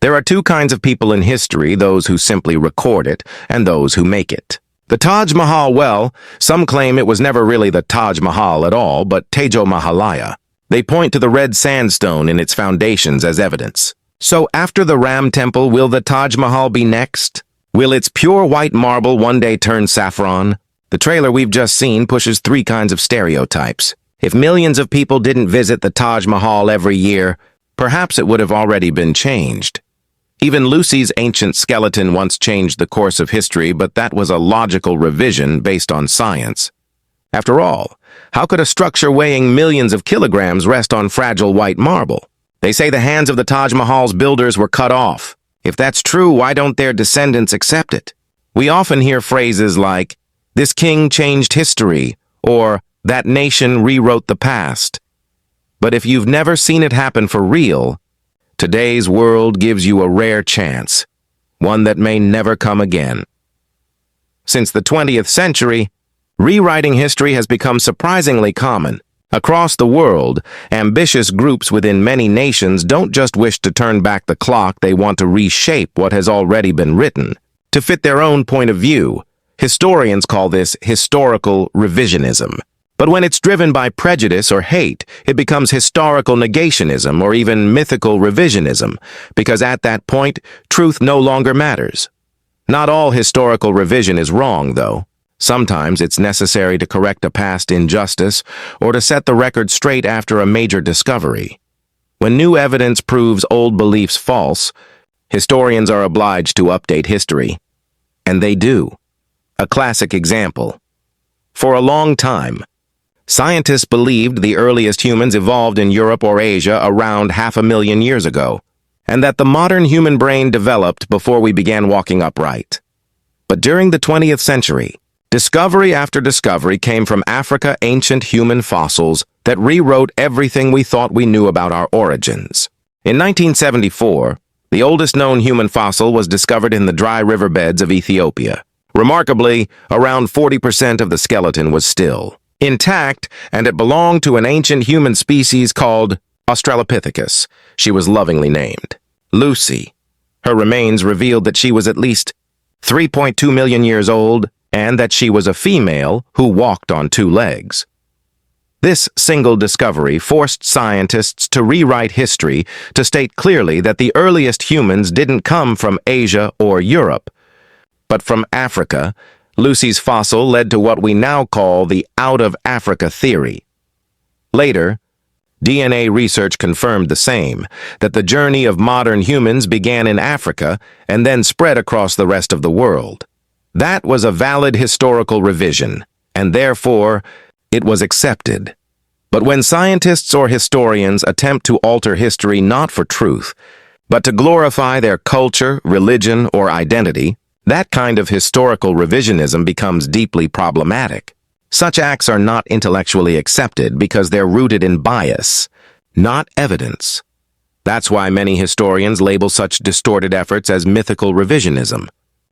There are two kinds of people in history, those who simply record it and those who make it. The Taj Mahal, well, some claim it was never really the Taj Mahal at all, but Tejo Mahalaya. They point to the red sandstone in its foundations as evidence. So after the Ram Temple, will the Taj Mahal be next? Will its pure white marble one day turn saffron? The trailer we've just seen pushes three kinds of stereotypes. If millions of people didn't visit the Taj Mahal every year, perhaps it would have already been changed. Even Lucy's ancient skeleton once changed the course of history, but that was a logical revision based on science. After all, how could a structure weighing millions of kilograms rest on fragile white marble? They say the hands of the Taj Mahal's builders were cut off. If that's true, why don't their descendants accept it? We often hear phrases like, "This king changed history," or "That nation rewrote the past." But if you've never seen it happen for real, today's world gives you a rare chance, one that may never come again. Since the 20th century, rewriting history has become surprisingly common. Across the world, ambitious groups within many nations don't just wish to turn back the clock, they want to reshape what has already been written, to fit their own point of view. Historians call this historical revisionism. But when it's driven by prejudice or hate, it becomes historical negationism or even mythical revisionism, because at that point, truth no longer matters. Not all historical revision is wrong, though. Sometimes it's necessary to correct a past injustice or to set the record straight after a major discovery. When new evidence proves old beliefs false, historians are obliged to update history. And they do. A classic example. For a long time, scientists believed the earliest humans evolved in Europe or Asia around 500,000 years ago, and that the modern human brain developed before we began walking upright. But during the 20th century, discovery after discovery came from Africa, ancient human fossils that rewrote everything we thought we knew about our origins. In 1974, the oldest known human fossil was discovered in the dry riverbeds of Ethiopia. Remarkably, around 40% of the skeleton was still intact, and it belonged to an ancient human species called Australopithecus. She was lovingly named Lucy. Her remains revealed that she was at least 3.2 million years old and that she was a female who walked on two legs. This single discovery forced scientists to rewrite history to state clearly that the earliest humans didn't come from Asia or Europe, but from Africa. Lucy's fossil led to what we now call the out-of-Africa theory. Later, DNA research confirmed the same, that the journey of modern humans began in Africa and then spread across the rest of the world. That was a valid historical revision, and therefore, it was accepted. But when scientists or historians attempt to alter history not for truth, but to glorify their culture, religion, or identity, that kind of historical revisionism becomes deeply problematic. Such acts are not intellectually accepted because they're rooted in bias, not evidence. That's why many historians label such distorted efforts as mythical revisionism,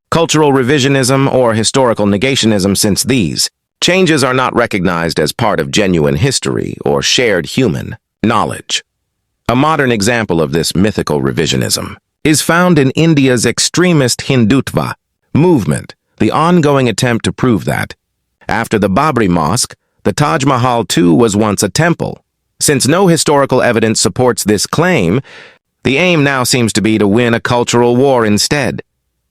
cultural revisionism, or historical negationism, since these changes are not recognized as part of genuine history or shared human knowledge. A modern example of this mythical revisionism is found in India's extremist Hindutva movement, the ongoing attempt to prove that, after the Babri Mosque, the Taj Mahal too was once a temple. Since no historical evidence supports this claim, the aim now seems to be to win a cultural war instead.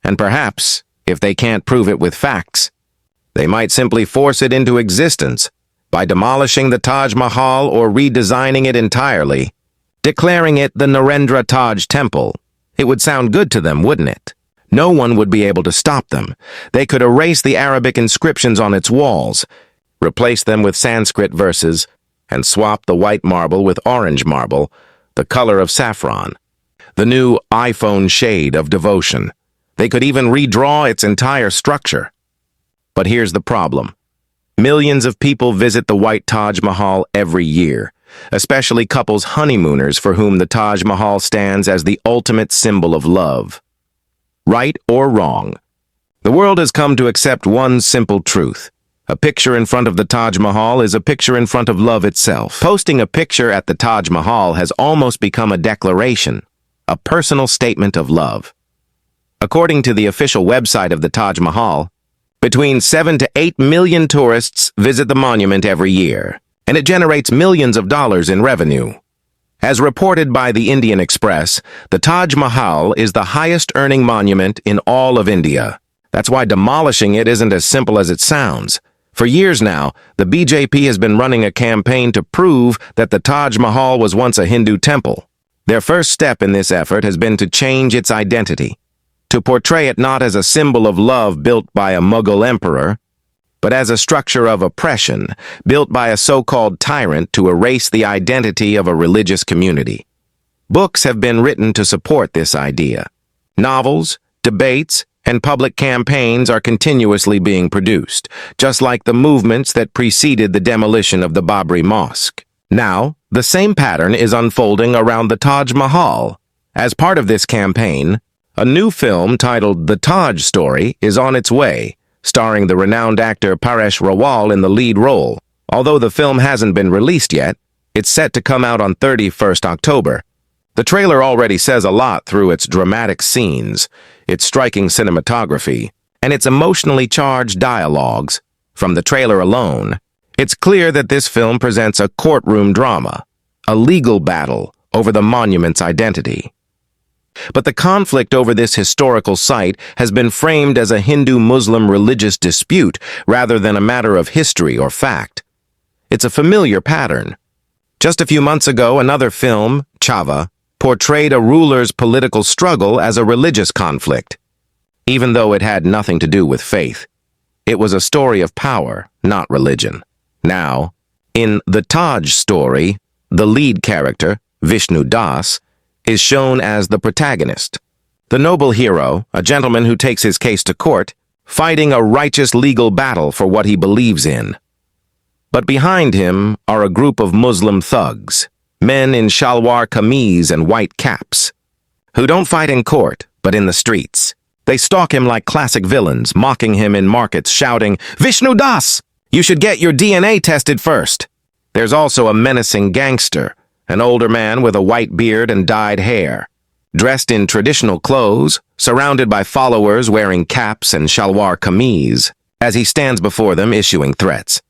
And perhaps, if they can't prove it with facts, they might simply force it into existence by demolishing the Taj Mahal or redesigning it entirely, declaring it the Narendra Taj Temple. It would sound good to them, wouldn't it? No one would be able to stop them. They could erase the Arabic inscriptions on its walls, replace them with Sanskrit verses, and swap the white marble with orange marble, the color of saffron, the new iPhone shade of devotion. They could even redraw its entire structure. But here's the problem. Millions of people visit the White Taj Mahal every year, especially couples honeymooners for whom the Taj Mahal stands as the ultimate symbol of love. Right or wrong, the world has come to accept one simple truth. A picture in front of the Taj Mahal is a picture in front of love itself. Posting a picture at the Taj Mahal has almost become a declaration, a personal statement of love. According to the official website of the Taj Mahal, between 7 to 8 million tourists visit the monument every year, and it generates millions of dollars in revenue. As reported by the Indian Express, the Taj Mahal is the highest-earning monument in all of India. That's why demolishing it isn't as simple as it sounds. For years now, the BJP has been running a campaign to prove that the Taj Mahal was once a Hindu temple. Their first step in this effort has been to change its identity, to portray it not as a symbol of love built by a Mughal emperor, but as a structure of oppression built by a so-called tyrant to erase the identity of a religious community. Books have been written to support this idea. Novels, debates, and public campaigns are continuously being produced, just like the movements that preceded the demolition of the Babri Mosque. Now, the same pattern is unfolding around the Taj Mahal. As part of this campaign, a new film titled The Taj Story is on its way, starring the renowned actor Paresh Rawal in the lead role. Although the film hasn't been released yet, it's set to come out on 31st October. The trailer already says a lot through its dramatic scenes, its striking cinematography, and its emotionally charged dialogues. From the trailer alone, it's clear that this film presents a courtroom drama, a legal battle over the monument's identity. But the conflict over this historical site has been framed as a Hindu-Muslim religious dispute rather than a matter of history or fact. It's a familiar pattern. Just a few months ago, another film, Chava, portrayed a ruler's political struggle as a religious conflict, even though it had nothing to do with faith. It was a story of power, not religion. Now, in the Taj story, the lead character, Vishnu Das, is shown as the protagonist, the noble hero, a gentleman who takes his case to court, fighting a righteous legal battle for what he believes in. But behind him are a group of Muslim thugs, men in shalwar kameez and white caps, who don't fight in court, but in the streets. They stalk him like classic villains, mocking him in markets, shouting, "Vishnu Das! You should get your DNA tested first." There's also a menacing gangster, an older man with a white beard and dyed hair, dressed in traditional clothes, surrounded by followers wearing caps and shalwar kameez, as he stands before them issuing threats.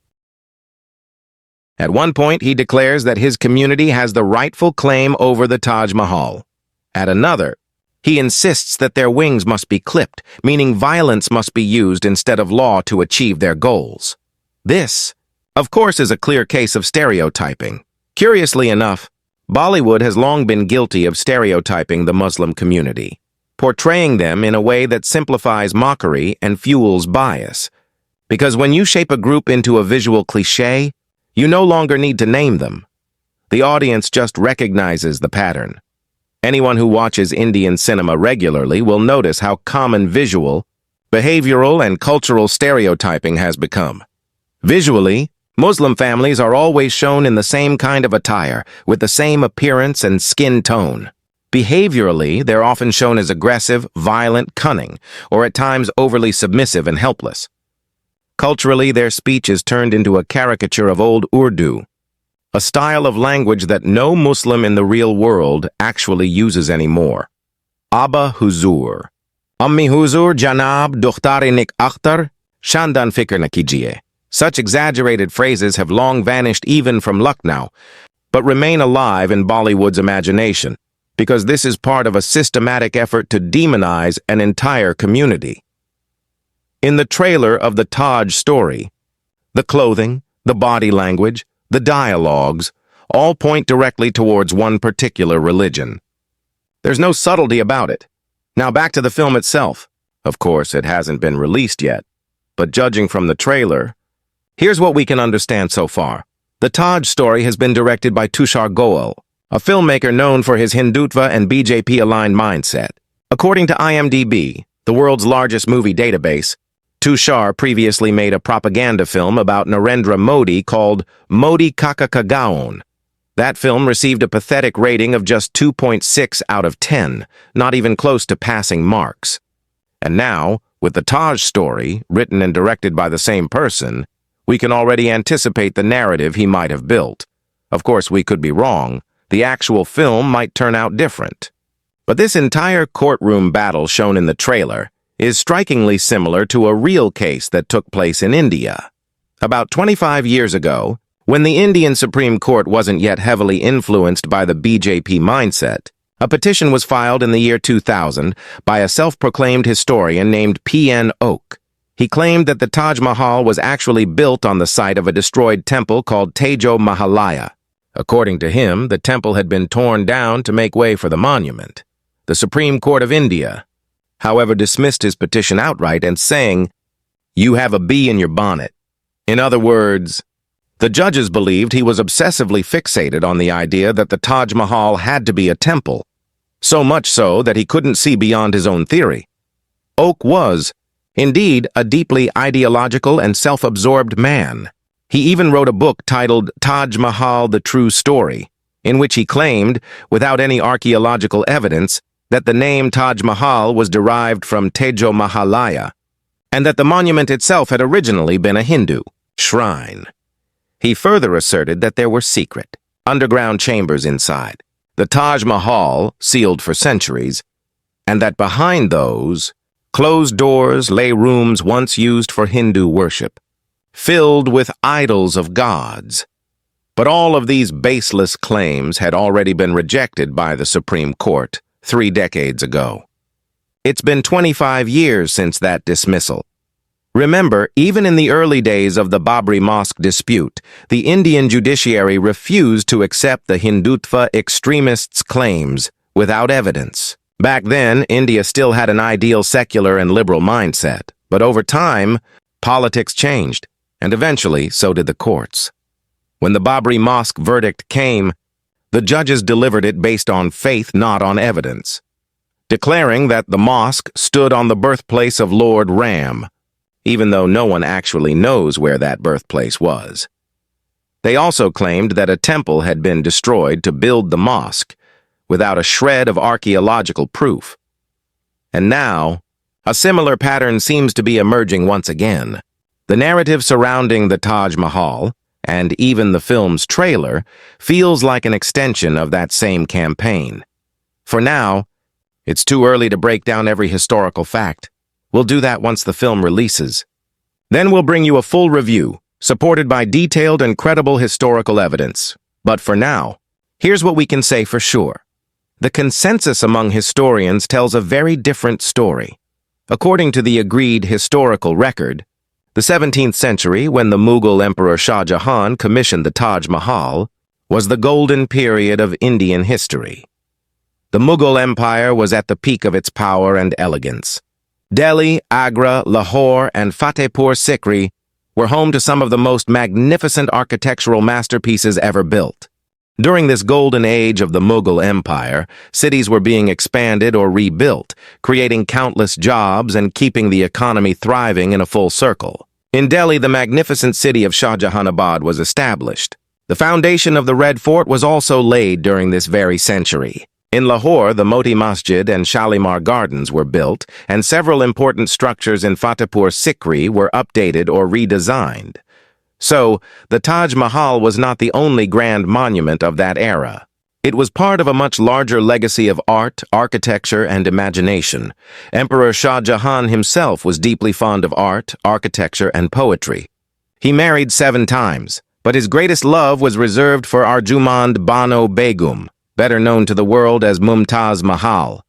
At one point, he declares that his community has the rightful claim over the Taj Mahal. At another, he insists that their wings must be clipped, meaning violence must be used instead of law to achieve their goals. This, of course, is a clear case of stereotyping. Curiously enough, Bollywood has long been guilty of stereotyping the Muslim community, portraying them in a way that simplifies mockery and fuels bias. Because when you shape a group into a visual cliché, you no longer need to name them. The audience just recognizes the pattern. Anyone who watches Indian cinema regularly will notice how common visual, behavioral, and cultural stereotyping has become. Visually, Muslim families are always shown in the same kind of attire, with the same appearance and skin tone. Behaviorally, they're often shown as aggressive, violent, cunning, or at times overly submissive and helpless. Culturally, their speech is turned into a caricature of old Urdu, a style of language that no Muslim in the real world actually uses anymore. Abba Huzur. Ammi Huzur Janab Dukhtari Nik Akhtar Shandan Fikr na Kijiye. Such exaggerated phrases have long vanished even from Lucknow, but remain alive in Bollywood's imagination, because this is part of a systematic effort to demonize an entire community. In the trailer of the Taj story, the clothing, the body language, the dialogues, all point directly towards one particular religion. There's no subtlety about it. Now back to the film itself. Of course, it hasn't been released yet, but judging from the trailer, here's what we can understand so far. The Taj story has been directed by Tushar Goel, a filmmaker known for his Hindutva and BJP-aligned mindset. According to IMDb, the world's largest movie database, Tushar previously made a propaganda film about Narendra Modi called Modi Kaka Kagaon. That film received a pathetic rating of just 2.6 out of 10, not even close to passing marks. And now, with the Taj story, written and directed by the same person, we can already anticipate the narrative he might have built. Of course, we could be wrong. The actual film might turn out different. But this entire courtroom battle shown in the trailer is strikingly similar to a real case that took place in India. About 25 years ago, when the Indian Supreme Court wasn't yet heavily influenced by the BJP mindset, a petition was filed in the year 2000 by a self-proclaimed historian named P.N. Oak. He claimed that the Taj Mahal was actually built on the site of a destroyed temple called Taj Mahal. According to him, the temple had been torn down to make way for the monument. The Supreme Court of India, however, dismissed his petition outright and saying, "You have a bee in your bonnet." In other words, the judges believed he was obsessively fixated on the idea that the Taj Mahal had to be a temple, so much so that he couldn't see beyond his own theory. Oak was, indeed, a deeply ideological and self-absorbed man. He even wrote a book titled Taj Mahal: The True Story, in which he claimed, without any archaeological evidence, that the name Taj Mahal was derived from Taj Mahal, and that the monument itself had originally been a Hindu shrine. He further asserted that there were secret, underground chambers inside the Taj Mahal, sealed for centuries, and that behind those closed doors lay rooms once used for Hindu worship, filled with idols of gods. But all of these baseless claims had already been rejected by the Supreme Court 3 decades ago. It's been 25 years since that dismissal. Remember, even in the early days of the Babri Mosque dispute, the Indian judiciary refused to accept the Hindutva extremists' claims without evidence. Back then, India still had an ideal secular and liberal mindset, but over time, politics changed, and eventually so did the courts. When the Babri Mosque verdict came, the judges delivered it based on faith, not on evidence, declaring that the mosque stood on the birthplace of Lord Ram, even though no one actually knows where that birthplace was. They also claimed that a temple had been destroyed to build the mosque, without a shred of archaeological proof. And now, a similar pattern seems to be emerging once again. The narrative surrounding the Taj Mahal, and even the film's trailer, feels like an extension of that same campaign. For now, it's too early to break down every historical fact. We'll do that once the film releases. Then we'll bring you a full review, supported by detailed and credible historical evidence. But for now, here's what we can say for sure. The consensus among historians tells a very different story. According to the agreed historical record, the 17th century, when the Mughal Emperor Shah Jahan commissioned the Taj Mahal, was the golden period of Indian history. The Mughal Empire was at the peak of its power and elegance. Delhi, Agra, Lahore, and Fatehpur Sikri were home to some of the most magnificent architectural masterpieces ever built. During this golden age of the Mughal Empire, cities were being expanded or rebuilt, creating countless jobs and keeping the economy thriving in a full circle. In Delhi, the magnificent city of Shahjahanabad was established. The foundation of the Red Fort was also laid during this very century. In Lahore, the Moti Masjid and Shalimar Gardens were built, and several important structures in Fatehpur Sikri were updated or redesigned. So, the Taj Mahal was not the only grand monument of that era. It was part of a much larger legacy of art, architecture, and imagination. Emperor Shah Jahan himself was deeply fond of art, architecture, and poetry. He married 7 times, but his greatest love was reserved for Arjumand Bano Begum, better known to the world as Mumtaz Mahal.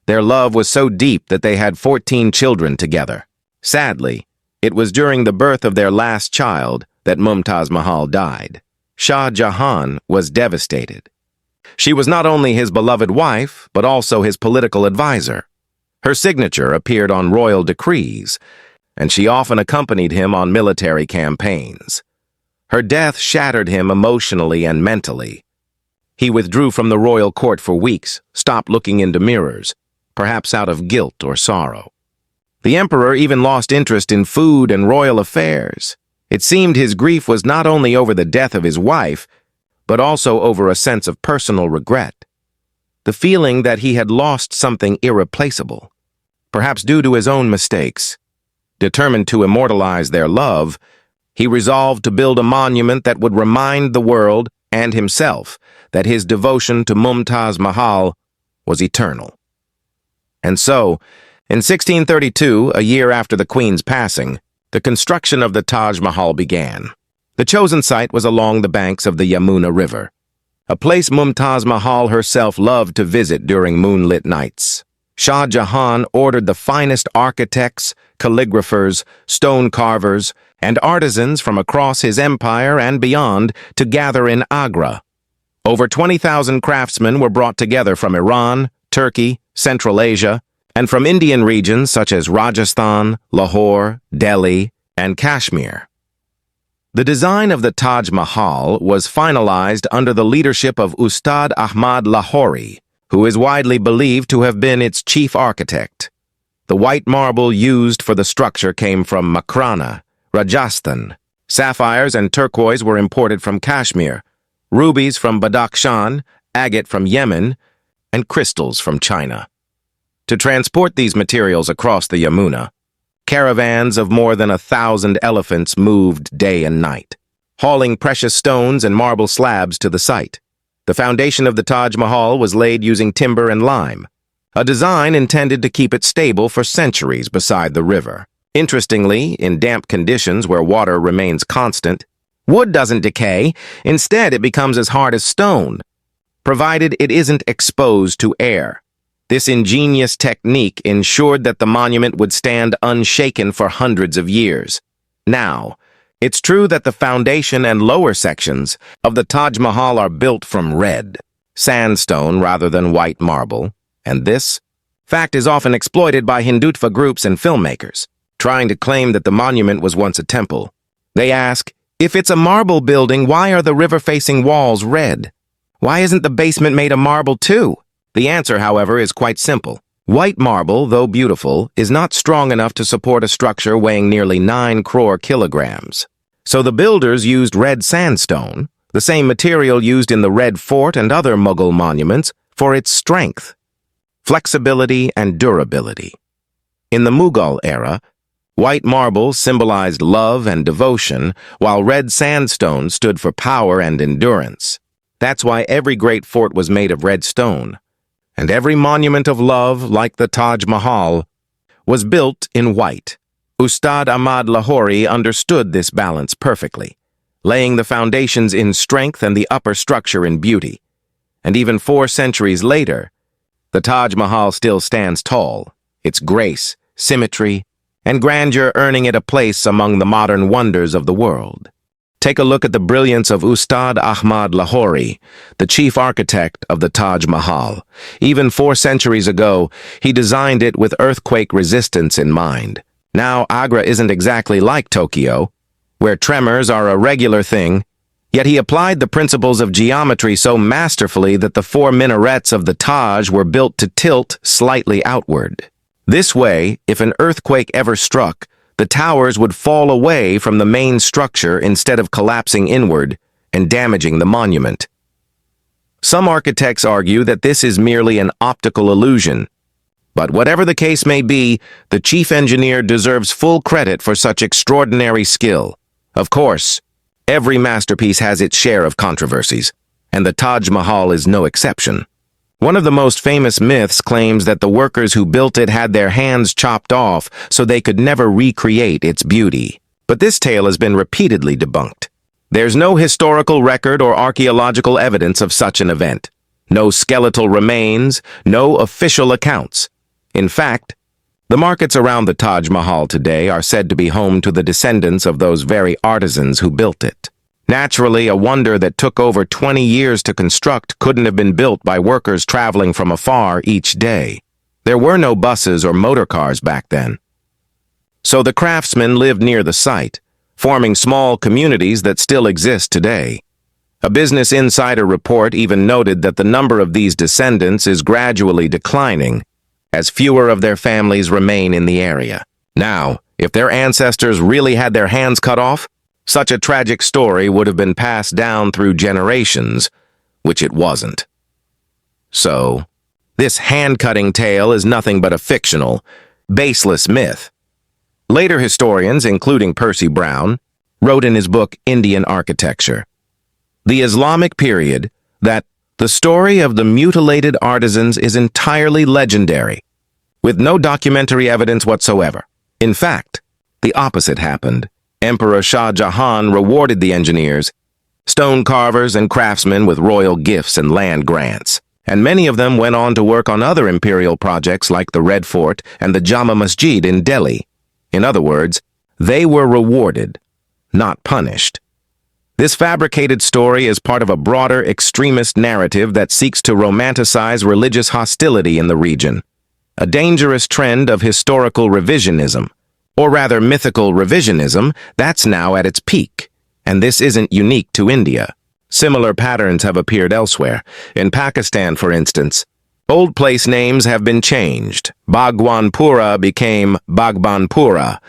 Their love was so deep that they had 14 children together. Sadly, it was during the birth of their last child that Mumtaz Mahal died. Shah Jahan was devastated. She was not only his beloved wife, but also his political advisor. Her signature appeared on royal decrees, and she often accompanied him on military campaigns. Her death shattered him emotionally and mentally. He withdrew from the royal court for weeks, stopped looking into mirrors, perhaps out of guilt or sorrow. The emperor even lost interest in food and royal affairs. It seemed his grief was not only over the death of his wife, but also over a sense of personal regret. The feeling that he had lost something irreplaceable, perhaps due to his own mistakes. Determined to immortalize their love, he resolved to build a monument that would remind the world and himself that his devotion to Mumtaz Mahal was eternal. And so, in 1632, a year after the Queen's passing, the construction of the Taj Mahal began. The chosen site was along the banks of the Yamuna River, a place Mumtaz Mahal herself loved to visit during moonlit nights. Shah Jahan ordered the finest architects, calligraphers, stone carvers, and artisans from across his empire and beyond to gather in Agra. Over 20,000 craftsmen were brought together from Iran, Turkey, Central Asia, and from Indian regions such as Rajasthan, Lahore, Delhi, and Kashmir. The design of the Taj Mahal was finalized under the leadership of Ustad Ahmad Lahori, who is widely believed to have been its chief architect. The white marble used for the structure came from Makrana, Rajasthan. Sapphires and turquoise were imported from Kashmir, rubies from Badakhshan, agate from Yemen, and crystals from China. To transport these materials across the Yamuna, caravans of more than 1,000 elephants moved day and night, hauling precious stones and marble slabs to the site. The foundation of the Taj Mahal was laid using timber and lime, a design intended to keep it stable for centuries beside the river. Interestingly, in damp conditions where water remains constant, wood doesn't decay. Instead, it becomes as hard as stone, provided it isn't exposed to air. This ingenious technique ensured that the monument would stand unshaken for hundreds of years. Now, it's true that the foundation and lower sections of the Taj Mahal are built from red sandstone rather than white marble, and this fact is often exploited by Hindutva groups and filmmakers, trying to claim that the monument was once a temple. They ask, if it's a marble building, why are the river-facing walls red? Why isn't the basement made of marble too? The answer, however, is quite simple. White marble, though beautiful, is not strong enough to support a structure weighing nearly 9 crore kilograms. So the builders used red sandstone, the same material used in the Red Fort and other Mughal monuments, for its strength, flexibility, and durability. In the Mughal era, white marble symbolized love and devotion, while red sandstone stood for power and endurance. That's why every great fort was made of red stone, and every monument of love, like the Taj Mahal, was built in white. Ustad Ahmad Lahori understood this balance perfectly, laying the foundations in strength and the upper structure in beauty. And even 4 centuries later, the Taj Mahal still stands tall, its grace, symmetry, and grandeur earning it a place among the modern wonders of the world. Take a look at the brilliance of Ustad Ahmad Lahori, the chief architect of the Taj Mahal. Even 4 centuries ago, he designed it with earthquake resistance in mind. Now, Agra isn't exactly like Tokyo, where tremors are a regular thing, yet he applied the principles of geometry so masterfully that the 4 minarets of the Taj were built to tilt slightly outward. This way, if an earthquake ever struck, the towers would fall away from the main structure instead of collapsing inward and damaging the monument. Some architects argue that this is merely an optical illusion, but whatever the case may be, the chief engineer deserves full credit for such extraordinary skill. Of course, every masterpiece has its share of controversies, and the Taj Mahal is no exception. One of the most famous myths claims that the workers who built it had their hands chopped off so they could never recreate its beauty. But this tale has been repeatedly debunked. There's no historical record or archaeological evidence of such an event. No skeletal remains, no official accounts. In fact, the markets around the Taj Mahal today are said to be home to the descendants of those very artisans who built it. Naturally, a wonder that took over 20 years to construct couldn't have been built by workers traveling from afar each day. There were no buses or motor cars back then. So the craftsmen lived near the site, forming small communities that still exist today. A Business Insider report even noted that the number of these descendants is gradually declining, as fewer of their families remain in the area. Now, if their ancestors really had their hands cut off, such a tragic story would have been passed down through generations, which it wasn't. So, this hand-cutting tale is nothing but a fictional, baseless myth. Later historians, including Percy Brown, wrote in his book Indian Architecture, the Islamic period, that the story of the mutilated artisans is entirely legendary, with no documentary evidence whatsoever. In fact, the opposite happened. Emperor Shah Jahan rewarded the engineers, stone carvers and craftsmen with royal gifts and land grants, and many of them went on to work on other imperial projects like the Red Fort and the Jama Masjid in Delhi. In other words, they were rewarded, not punished. This fabricated story is part of a broader extremist narrative that seeks to romanticize religious hostility in the region, a dangerous trend of historical revisionism, or rather mythical revisionism, that's now at its peak. And this isn't unique to India. Similar patterns have appeared elsewhere. In Pakistan, for instance, old place names have been changed. Bhagwanpura became Bhagbanpura,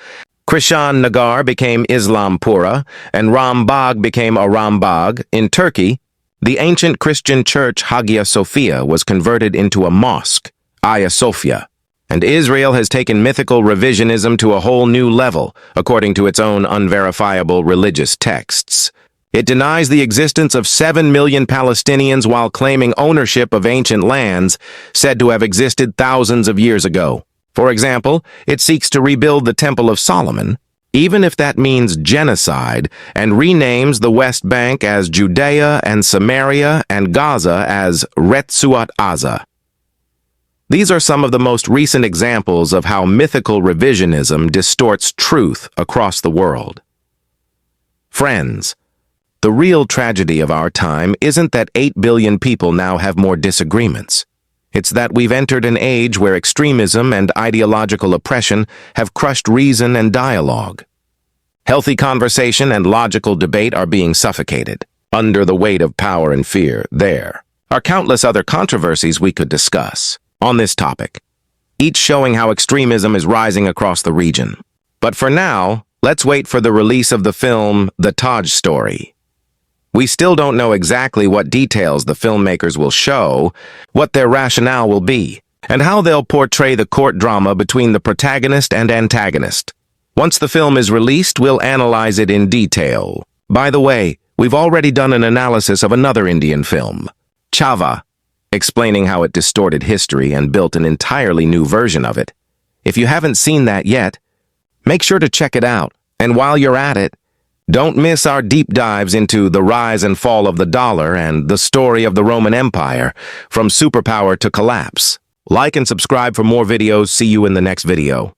Krishan Nagar became Islampura, and Rambagh became Arambagh. In Turkey, the ancient Christian church Hagia Sophia was converted into a mosque, Hagia Sophia. And Israel has taken mythical revisionism to a whole new level, according to its own unverifiable religious texts. It denies the existence of 7 million Palestinians while claiming ownership of ancient lands said to have existed thousands of years ago. For example, it seeks to rebuild the Temple of Solomon, even if that means genocide, and renames the West Bank as Judea and Samaria and Gaza as Retsuat Aza. These are some of the most recent examples of how mythical revisionism distorts truth across the world. Friends, the real tragedy of our time isn't that 8 billion people now have more disagreements. It's that we've entered an age where extremism and ideological oppression have crushed reason and dialogue. Healthy conversation and logical debate are being suffocated. Under the weight of power and fear, there are countless other controversies we could discuss on this topic, each showing how extremism is rising across the region. But for now, let's wait for the release of the film The Taj Story. We still don't know exactly what details the filmmakers will show, what their rationale will be, and how they'll portray the court drama between the protagonist and antagonist. Once the film is released, we'll analyze it in detail. By the way, we've already done an analysis of another Indian film, Chava, explaining how it distorted history and built an entirely new version of it. If you haven't seen that yet, make sure to check it out. And while you're at it, don't miss our deep dives into the rise and fall of the dollar and the story of the Roman Empire, from superpower to collapse. Like and subscribe for more videos. See you in the next video.